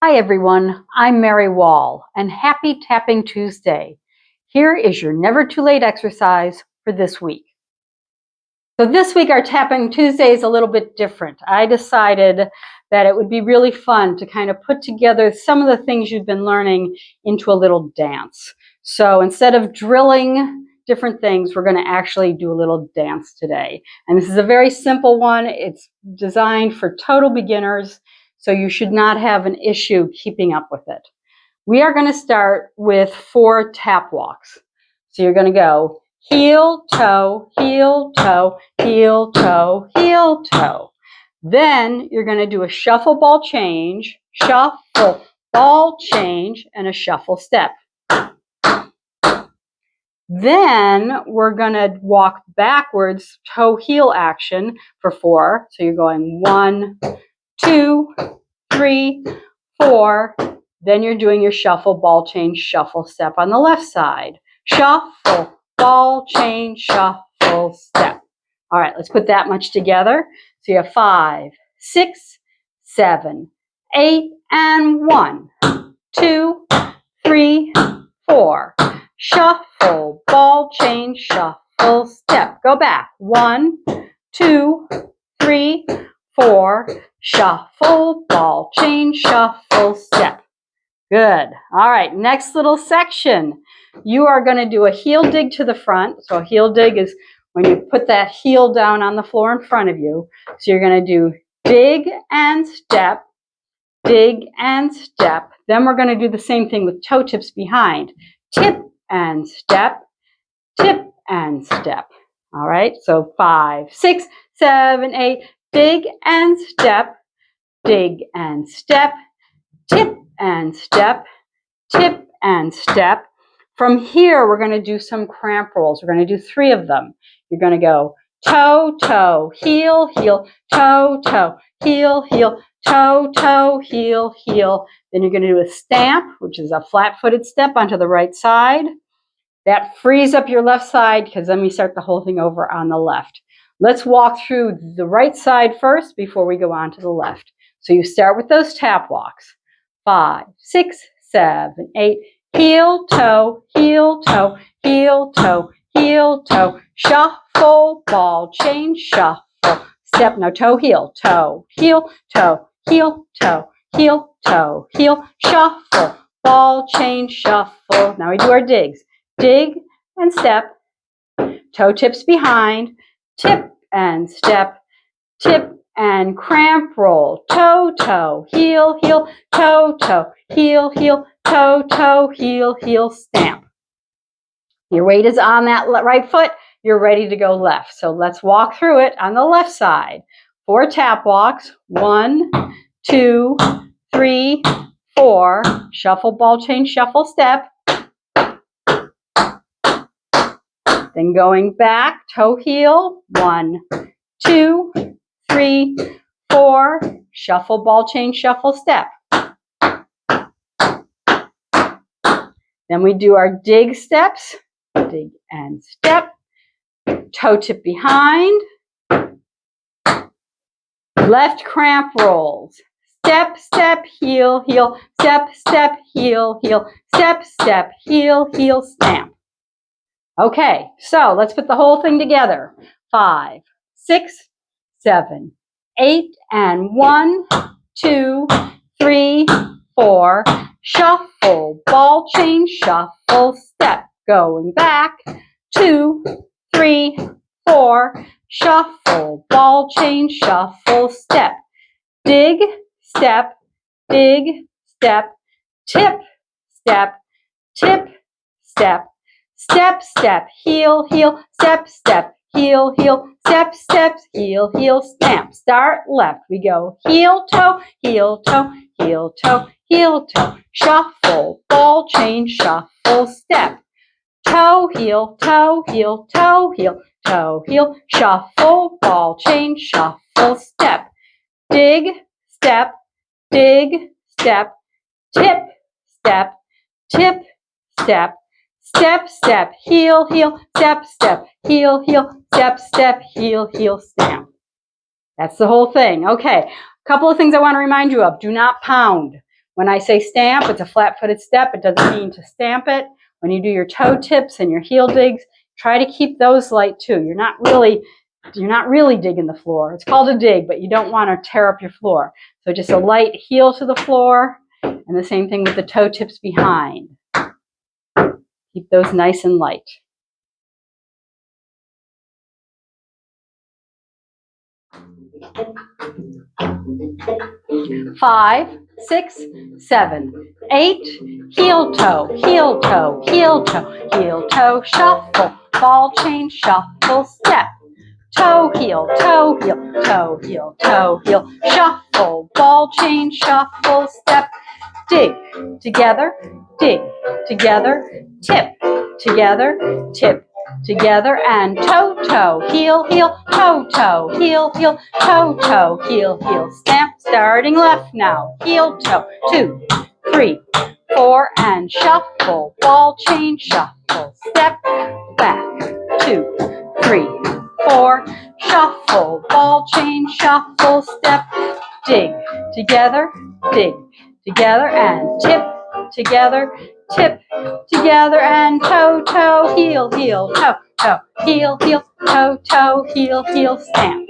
Hi everyone, I'm Mary Wall and happy Tapping Tuesday. Here is your Never Too Late exercise for this week. So this week our Tapping Tuesday is a little bit different. I decided that it would be really fun to kind of put together some of the things you've been learning into a little dance. So instead of drilling different things, we're going to actually do a little dance today. And this is a very simple one. It's designed for total beginners, so you should not have an issue keeping up with it. We are going to start with 4 tap walks. So you're going to go heel, toe, heel, toe, heel, toe, heel, toe. Then you're going to do a shuffle ball change, shuffle ball change, and a shuffle step. Then we're going to walk backwards, toe heel action for 4. So you're going 1, 2, 3, 4. Then you're doing your shuffle ball change, shuffle step on the left side. Shuffle ball change, shuffle step. All right, let's put that much together. So you have 5, 6, 7, 8, and 1, 2, 3, 4. Shuffle ball change, shuffle step. Go back. 1, 2, 3, 4. Shuffle ball change, shuffle step. Good. All right, next little section. You are going to do a heel dig to the front. So a heel dig is when you put that heel down on the floor in front of you. So you're going to do dig and step, dig and step. Then we're going to do the same thing with toe tips behind. Tip and step, tip and step. All right, so 5, 6, 7, 8. Dig and step, dig and step, tip and step, tip and step. From here, we're going to do some cramp rolls. We're going to do 3 of them. You're going to go toe, toe, heel, heel, toe, toe, heel, heel, toe, toe, heel, heel. Then you're going to do a stamp, which is a flat-footed step onto the right side. That frees up your left side because then we start the whole thing over on the left. Let's walk through the right side first before we go on to the left. So you start with those tap walks. 5, 6, 7, 8. Heel, toe, heel, toe, heel, toe, heel, toe. Shuffle, ball change, shuffle. Step, now toe, heel, heel, toe, heel, toe, heel, toe, heel. Shuffle, ball change, shuffle. Now we do our digs. Dig and step, toe tips behind, tip and step, tip and cramp roll, toe, toe, heel, heel, toe, toe, heel, heel, toe, toe, heel, heel, stamp. Your weight is on that right foot. You're ready to go left. So let's walk through it on the left side. 4 tap walks. 1, 2, 3, 4. Shuffle ball change, shuffle step. Then going back, toe heel, 1, 2, 3, 4, shuffle ball change, shuffle step. Then we do our dig steps, dig and step, toe tip behind, left cramp rolls, step, step, heel, heel, step, step, heel, heel, step, step, heel, heel, stamp. Okay, so let's put the whole thing together. 5, 6, 7, 8, and 1, 2, 3, 4. Shuffle, ball change, shuffle, step. Going back, 2, 3, 4. Shuffle, ball change, shuffle, step. Dig, step, step, tip, step, tip, step. Step, step, heel, heel, step, step, heel, heel, step, steps, heel, heel, stamp. Start left. We go heel, toe, heel, toe, heel, toe, heel, toe. Shuffle, ball change, shuffle, step. Toe, heel, toe, heel, toe, heel, toe, heel. Shuffle, ball change, shuffle, step. Dig, step, step, tip, step, tip, step. Step, step, heel, heel, step, step, heel, heel, step, step, heel, heel, stamp. That's the whole thing. Okay, a couple of things I want to remind you of. Do not pound. When I say stamp, it's a flat-footed step. It doesn't mean to stamp it. When you do your toe tips and your heel digs, try to keep those light too. You're not really digging the floor. It's called a dig, but you don't want to tear up your floor. So just a light heel to the floor, and the same thing with the toe tips behind. Keep those nice and light. 5, 6, 7, 8, heel toe, heel toe, heel toe, heel toe, shuffle, ball change, shuffle, step, toe, heel, toe, heel, toe, heel, toe, heel, shuffle, ball change, shuffle, step, dig, together, tip, together, and toe, toe, heel, heel, toe, heel, heel, toe, heel, heel, stamp, starting left now, heel, toe, 2, 3, 4, and shuffle, ball change, shuffle, step, back, 2, 3, 4, shuffle, ball change, shuffle, step, dig, together, and tip, together, and toe, toe, heel, heel, toe, heel, heel, toe, heel, heel, stamp.